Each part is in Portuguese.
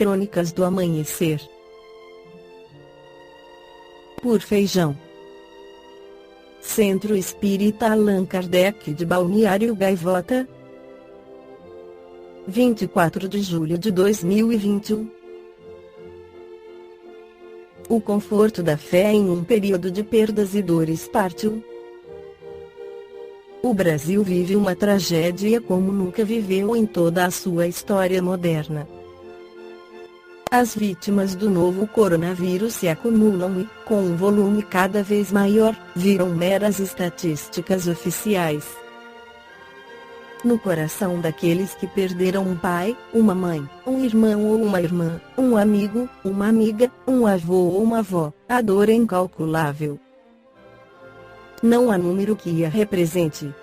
Crônicas do Amanhecer. Por Feijão. Centro Espírita Allan Kardec de Balneário Gaivota, 24 de julho de 2021. O conforto da fé em um período de perdas e dores. Parte 1. O Brasil vive uma tragédia como nunca viveu em toda a sua história moderna. As vítimas do novo coronavírus se acumulam e, com um volume cada vez maior, viram meras estatísticas oficiais. No coração daqueles que perderam um pai, uma mãe, um irmão ou uma irmã, um amigo, uma amiga, um avô ou uma avó, a dor é incalculável. Não há número que a represente.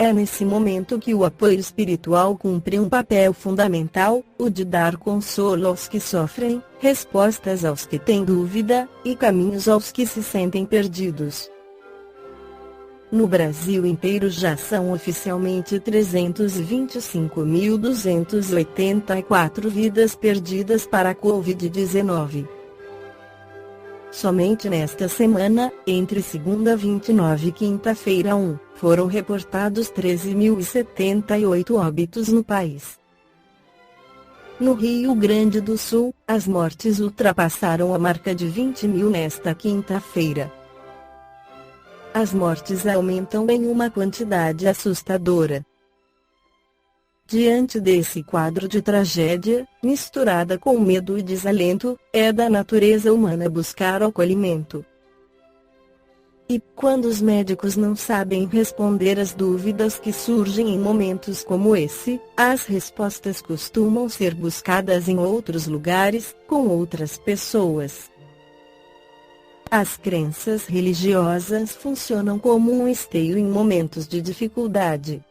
É nesse momento que o apoio espiritual cumpre um papel fundamental, o de dar consolo aos que sofrem, respostas aos que têm dúvida, e caminhos aos que se sentem perdidos. No Brasil inteiro já são oficialmente 325.284 vidas perdidas para a Covid-19. Somente nesta semana, entre segunda 29 e quinta-feira 1, foram reportados 13.078 óbitos no país. No Rio Grande do Sul, as mortes ultrapassaram a marca de 20.000 nesta quinta-feira. As mortes aumentam em uma quantidade assustadora. Diante desse quadro de tragédia, misturada com medo e desalento, é da natureza humana buscar acolhimento. E, quando os médicos não sabem responder às dúvidas que surgem em momentos como esse, as respostas costumam ser buscadas em outros lugares, com outras pessoas. As crenças religiosas funcionam como um esteio em momentos de dificuldade.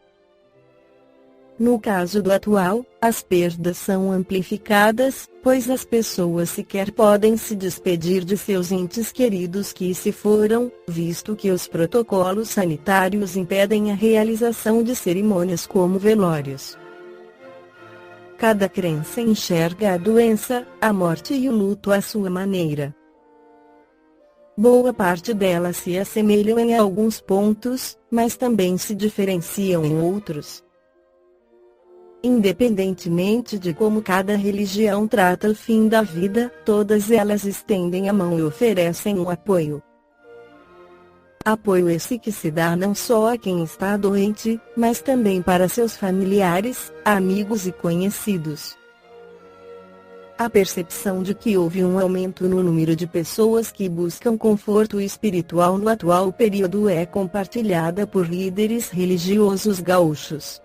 No caso do atual, as perdas são amplificadas, pois as pessoas sequer podem se despedir de seus entes queridos que se foram, visto que os protocolos sanitários impedem a realização de cerimônias como velórios. Cada crença enxerga a doença, a morte e o luto à sua maneira. Boa parte delas se assemelham em alguns pontos, mas também se diferenciam em outros. Independentemente de como cada religião trata o fim da vida, todas elas estendem a mão e oferecem um apoio. Apoio esse que se dá não só a quem está doente, mas também para seus familiares, amigos e conhecidos. A percepção de que houve um aumento no número de pessoas que buscam conforto espiritual no atual período é compartilhada por líderes religiosos gaúchos.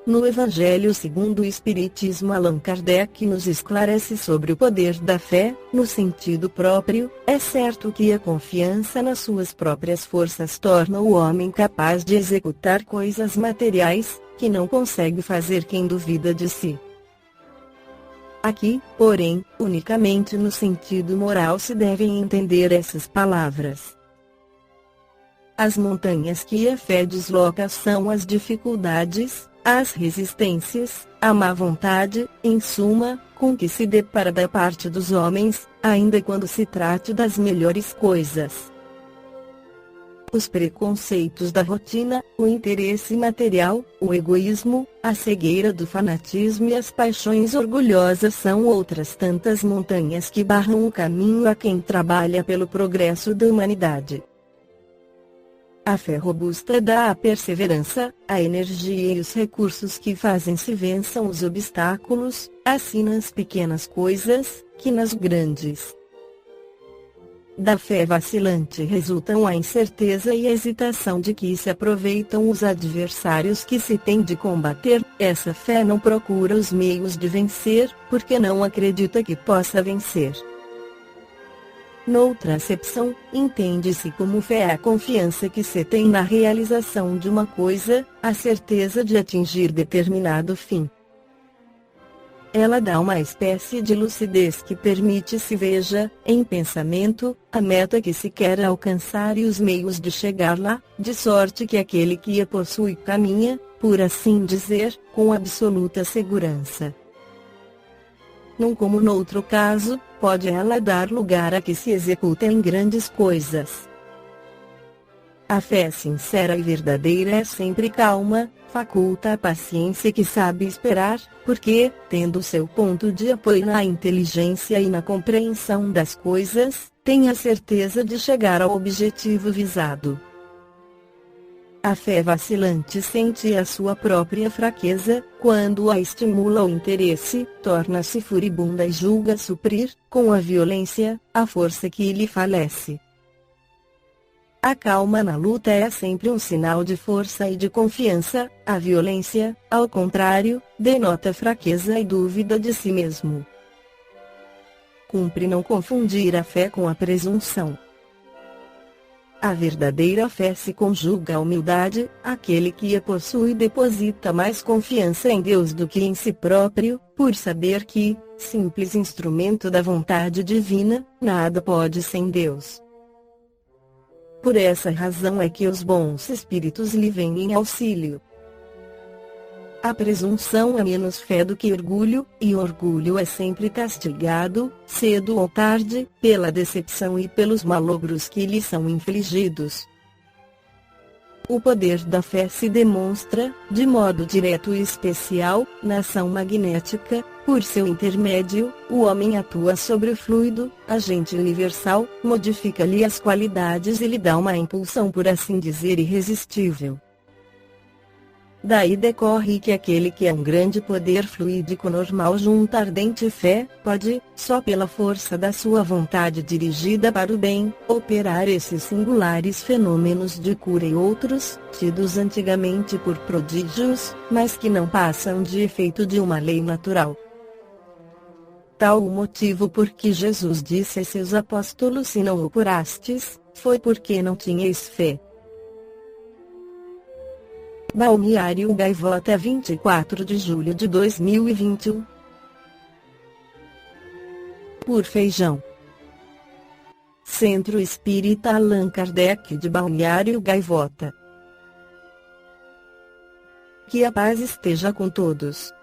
No Evangelho segundo o Espiritismo, Allan Kardec nos esclarece sobre o poder da fé, no sentido próprio. É certo que a confiança nas suas próprias forças torna o homem capaz de executar coisas materiais, que não consegue fazer quem duvida de si. Aqui, porém, unicamente no sentido moral se devem entender essas palavras. As montanhas que a fé desloca são as dificuldades, as resistências, a má vontade, em suma, com que se depara da parte dos homens, ainda quando se trate das melhores coisas. Os preconceitos da rotina, o interesse material, o egoísmo, a cegueira do fanatismo e as paixões orgulhosas são outras tantas montanhas que barram o caminho a quem trabalha pelo progresso da humanidade. A fé robusta dá a perseverança, a energia e os recursos que fazem se vençam os obstáculos, assim nas pequenas coisas, que nas grandes. Da fé vacilante resultam a incerteza e a hesitação de que se aproveitam os adversários que se tem de combater. Essa fé não procura os meios de vencer, porque não acredita que possa vencer. Noutra acepção, entende-se como fé a confiança que se tem na realização de uma coisa, a certeza de atingir determinado fim. Ela dá uma espécie de lucidez que permite se veja, em pensamento, a meta que se quer alcançar e os meios de chegar lá, de sorte que aquele que a possui caminha, por assim dizer, com absoluta segurança. num como noutro caso, pode ela dar lugar a que se executem grandes coisas. A fé sincera e verdadeira é sempre calma, faculta a paciência que sabe esperar, porque, tendo seu ponto de apoio na inteligência e na compreensão das coisas, tem a certeza de chegar ao objetivo visado. A fé vacilante sente a sua própria fraqueza, quando a estimula o interesse, torna-se furibunda e julga suprir, com a violência, a força que lhe falece. A calma na luta é sempre um sinal de força e de confiança, a violência, ao contrário, denota fraqueza e dúvida de si mesmo. Cumpre não confundir a fé com a presunção. A verdadeira fé se conjuga à humildade, aquele que a possui deposita mais confiança em Deus do que em si próprio, por saber que, simples instrumento da vontade divina, nada pode sem Deus. Por essa razão é que os bons espíritos lhe vêm em auxílio. A presunção é menos fé do que orgulho, e o orgulho é sempre castigado, cedo ou tarde, pela decepção e pelos malogros que lhe são infligidos. O poder da fé se demonstra, de modo direto e especial, na ação magnética. Por seu intermédio, o homem atua sobre o fluido, agente universal, modifica-lhe as qualidades e lhe dá uma impulsão, por assim dizer, irresistível. Daí decorre que aquele que é um grande poder fluídico normal junta ardente fé, pode, só pela força da sua vontade dirigida para o bem, operar esses singulares fenômenos de cura e outros, tidos antigamente por prodígios, mas que não passam de efeito de uma lei natural. Tal o motivo por que Jesus disse a seus apóstolos: se não o curastes, foi porque não tinhais fé. Balneário Gaivota, 24 de julho de 2021. Por Feijão. Centro Espírita Allan Kardec de Balneário Gaivota. Que a paz esteja com todos.